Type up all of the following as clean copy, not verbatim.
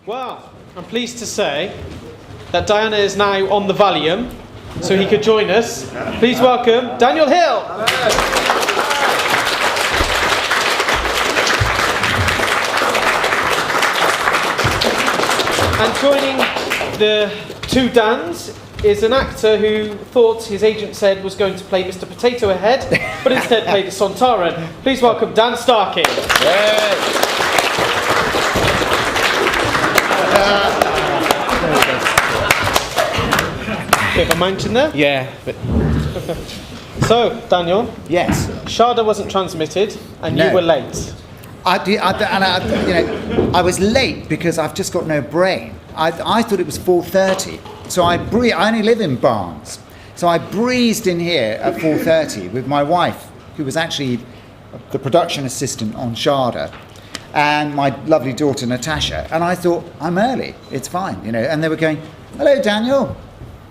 Well, I'm pleased to say that Diana is now on the Valium, so he could join us. Please welcome Daniel Hill. And joining the two Dans is an actor who thought his agent said was going to play Mr. Potato Head, but instead played the Sontaran. Please welcome Dan Starkey. Bit of a mountain there? Yeah. So, Daniel. Yes. Shada wasn't transmitted, and No. you were late. I was late because I've just got no brain. I thought it was 4:30, so I only live in Barnes, so I breezed in here at 4:30 with my wife, who was actually the production assistant on Shada, and my lovely daughter Natasha. And I thought, I'm early, it's fine, And they were going, "Hello, Daniel.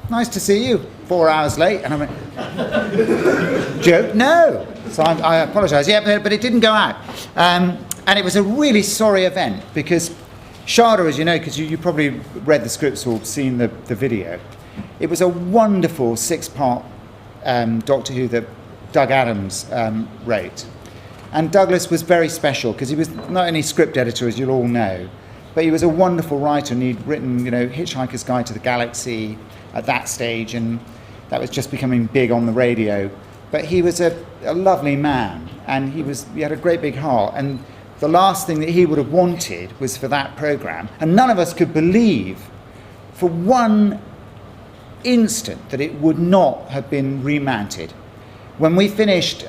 Nice to see you. 4 hours late." And I went, "Joke? No." So I apologise. Yeah, but it didn't go out. And it was a really sorry event because Shada, as you know, because you probably read the scripts or seen the video, it was a wonderful 6-part Doctor Who that Doug Adams wrote. And Douglas was very special because he was not only script editor, as you'll all know, but he was a wonderful writer, and he'd written, Hitchhiker's Guide to the Galaxy at that stage, and that was just becoming big on the radio. But he was a lovely man, and he had a great big heart, and the last thing that he would have wanted was for that programme, and none of us could believe for one instant that it would not have been remounted. When we finished,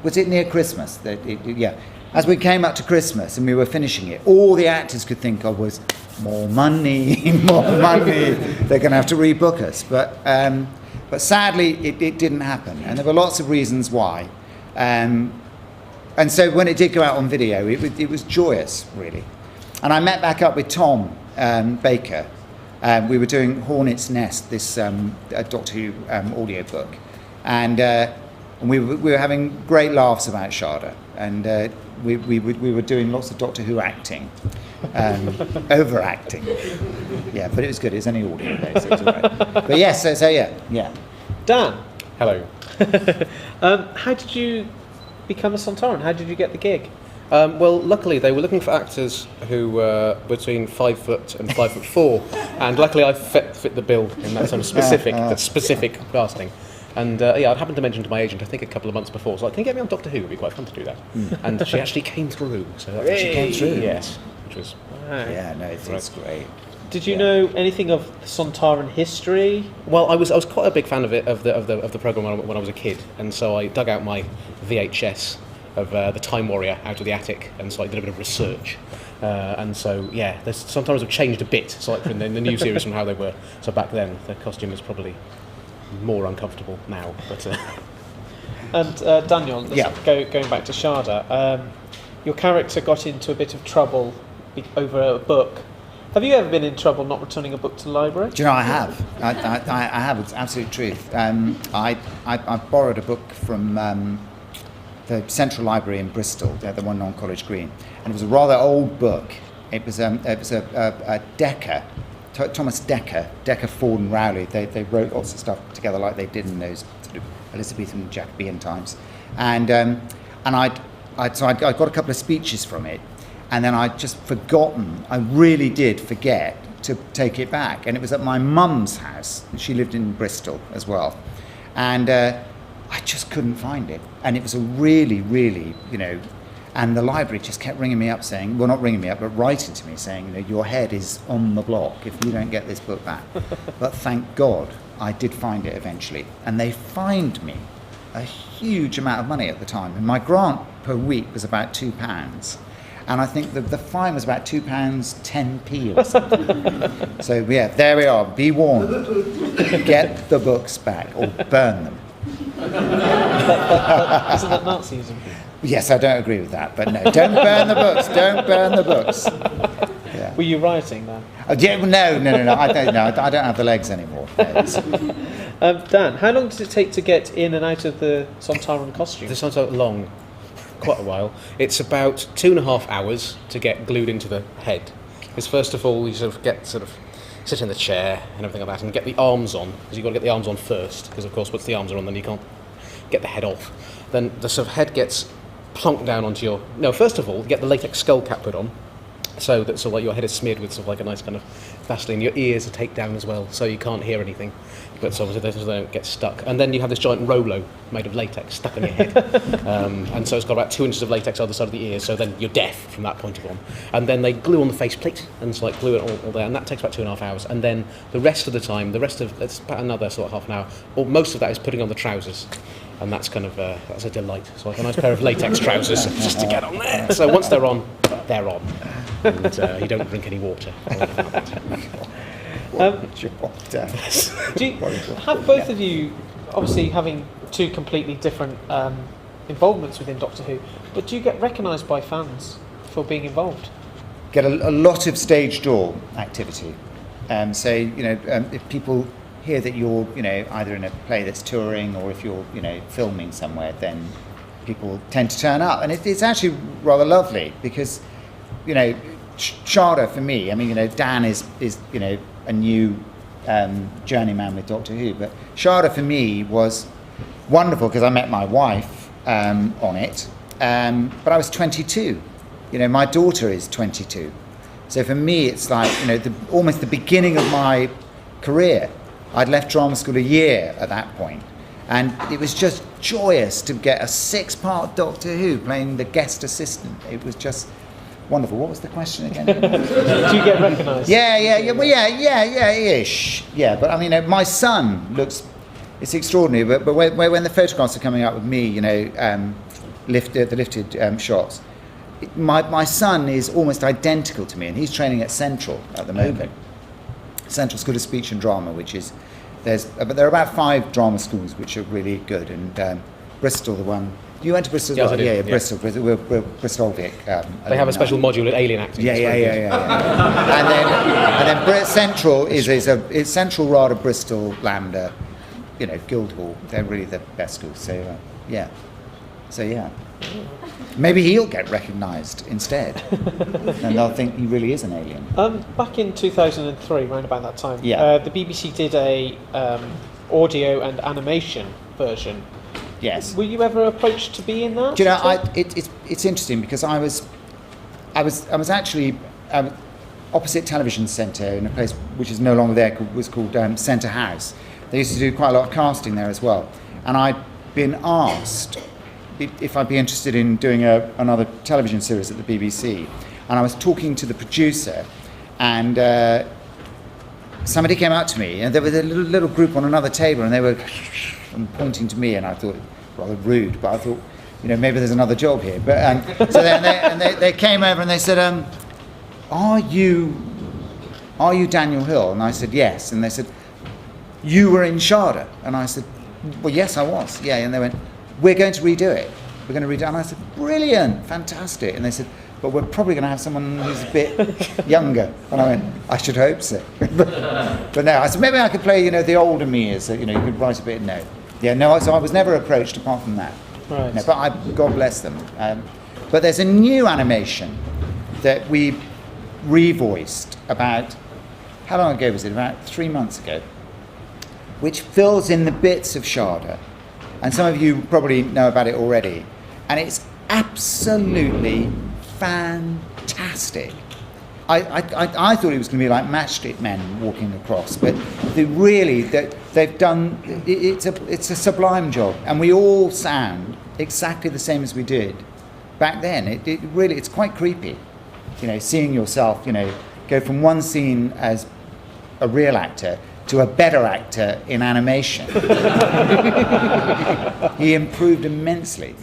was it near Christmas? Yeah. As we came up to Christmas and we were finishing it, all the actors could think of was more money, more money. They're going to have to rebook us. But sadly, it didn't happen. And there were lots of reasons why. And so when it did go out on video, it was joyous, really. And I met back up with Tom Baker. We were doing Hornet's Nest, this Doctor Who audiobook. And we were having great laughs about Shada. And we were doing lots of Doctor Who acting, overacting. Yeah, but it was good. It was only audio though, so it was all right. But yes, so yeah. Dan. Hello. How did you become a Sontaran? How did you get the gig? Well, luckily they were looking for actors who were between 5 foot and 5'4", and luckily I fit the bill in that sort of specific casting. And I happened to mention to my agent, I think a couple of months before, so can you get me on Doctor Who? It'd be quite fun to do that. And she actually came through. So She came through? Yes, which was... Yeah, no, it's great. Did you know anything of Sontaran history? Well, I was quite a big fan of the program when I was a kid, and so I dug out my VHS of the Time Warrior out of the attic, and so I did a bit of research. And so sometimes have changed a bit, so like in the new series from how they were. So back then, the costume was probably more uncomfortable now. But And Daniel, going back to Shada, your character got into a bit of trouble over a book. Have you ever been in trouble not returning a book to the library? Do you know, I have. I have, it's absolute truth. I borrowed a book from the Central Library in Bristol, the one on College Green, and it was a rather old book. It was a Decker, Thomas Decker, Ford and Rowley. They wrote lots of stuff together like they did in those sort of Elizabethan Jacobean times, and I got a couple of speeches from it. And then I'd just forgotten, I really did forget to take it back. And it was at my mum's house. She lived in Bristol as well. And I just couldn't find it. And it was a really, really, and the library just kept ringing me up saying, well, not ringing me up, but writing to me saying, your head is on the block if you don't get this book back. But thank God I did find it eventually. And they fined me a huge amount of money at the time. And my grant per week was about £2. And I think the fine was about £2.10 or something. So yeah, there we are. Be warned. Get the books back or burn them. Isn't that Nazism? Yes, I don't agree with that. But no, don't burn the books. Don't burn the books. Yeah. Were you rioting then? No. I don't know. I don't have the legs anymore. No, Dan, how long does it take to get in and out of the Sontaran costume? This sounds so long. Quite a while. It's about 2.5 hours to get glued into the head. is first of all you sit in the chair and everything like that, and get the arms on, because you've got to get the arms on first, because of course once the arms are on, then you can't get the head off. Then the sort of head gets plonked down onto your... No, first of all, get the latex skull cap put on, so that sort of like your head is smeared with sort of like a nice kind of Vaseline. Your ears are taped down as well, so you can't hear anything, but so obviously they don't get stuck. And then you have this giant Rolo made of latex stuck in your head, and so it's got about 2 inches of latex either side of the ear, so then you're deaf from that point on. And then they glue on the faceplate and so like glue it all there, and that takes about 2.5 hours. And then the rest of the time, it's about another sort of half an hour, or most of that is putting on the trousers. And that's kind of that's a delight. So like a nice pair of latex trousers just to get on there. So once they're on, and you don't drink any water. Do you have both of you, obviously having two completely different involvements within Doctor Who, but do you get recognised by fans for being involved? Get a lot of stage door activity. So if people hear that you're, either in a play that's touring or if you're, filming somewhere, then people tend to turn up. And it's actually rather lovely because, Shada for me, Dan is a new journeyman with Doctor Who, but Shada for me was wonderful because I met my wife on it, but I was 22. My daughter is 22. So for me, it's like, almost the beginning of my career. I'd left drama school a year at that point, and it was just joyous to get a 6-part Doctor Who playing the guest assistant. It was just wonderful. What was the question again? Do you get recognised? Ish. Yeah, but my son looks, it's extraordinary, but when the photographs are coming up with me, the lifted shots, my son is almost identical to me, and he's training at Central at the moment. Okay. Central School of Speech and Drama, there are about 5 drama schools which are really good, and Bristol, the one. You went to Bristol? Yes, well? I did. Yeah, Bristol. We're Bristolvic. They have a special module at alien acting. Yeah. and then Central is Central, RADA, Bristol, Lambda, Guildhall. They're really the best schools. So yeah. Maybe he'll get recognised instead, and they'll think he really is an alien. Back in 2003, around about that time, the BBC did a audio and animation version. Yes. Were you ever approached to be in that? Do you know, it's interesting because I was actually opposite Television Centre in a place which is no longer there, was called Centre House. They used to do quite a lot of casting there as well, and I'd been asked if I'd be interested in doing another television series at the BBC. And I was talking to the producer, and somebody came up to me, and there was a little group on another table, and they were pointing to me, and I thought, rather rude, but I thought, maybe there's another job here. But so then they came over and they said, are you Daniel Hill? And I said, yes. And they said, you were in Shada? And I said, well, yes, I was. Yeah. And they went, we're going to redo it. We're going to redo it. And I said, brilliant, fantastic. And they said, but we're probably going to have someone who's a bit younger. And I went, I should hope so. But no, I said, maybe I could play, the older me, as you could write a bit. No. Yeah, no, so I was never approached apart from that. Right. No, but God bless them. But there's a new animation that we revoiced about, how long ago was it? About 3 months ago, which fills in the bits of Shada. And some of you probably know about it already. And it's absolutely fantastic. I thought it was going to be like Matchstick Men walking across, but they've done, it's a sublime job. And we all sound exactly the same as we did back then. It really, it's quite creepy, seeing yourself, go from one scene as a real actor to a better actor in animation. He improved immensely.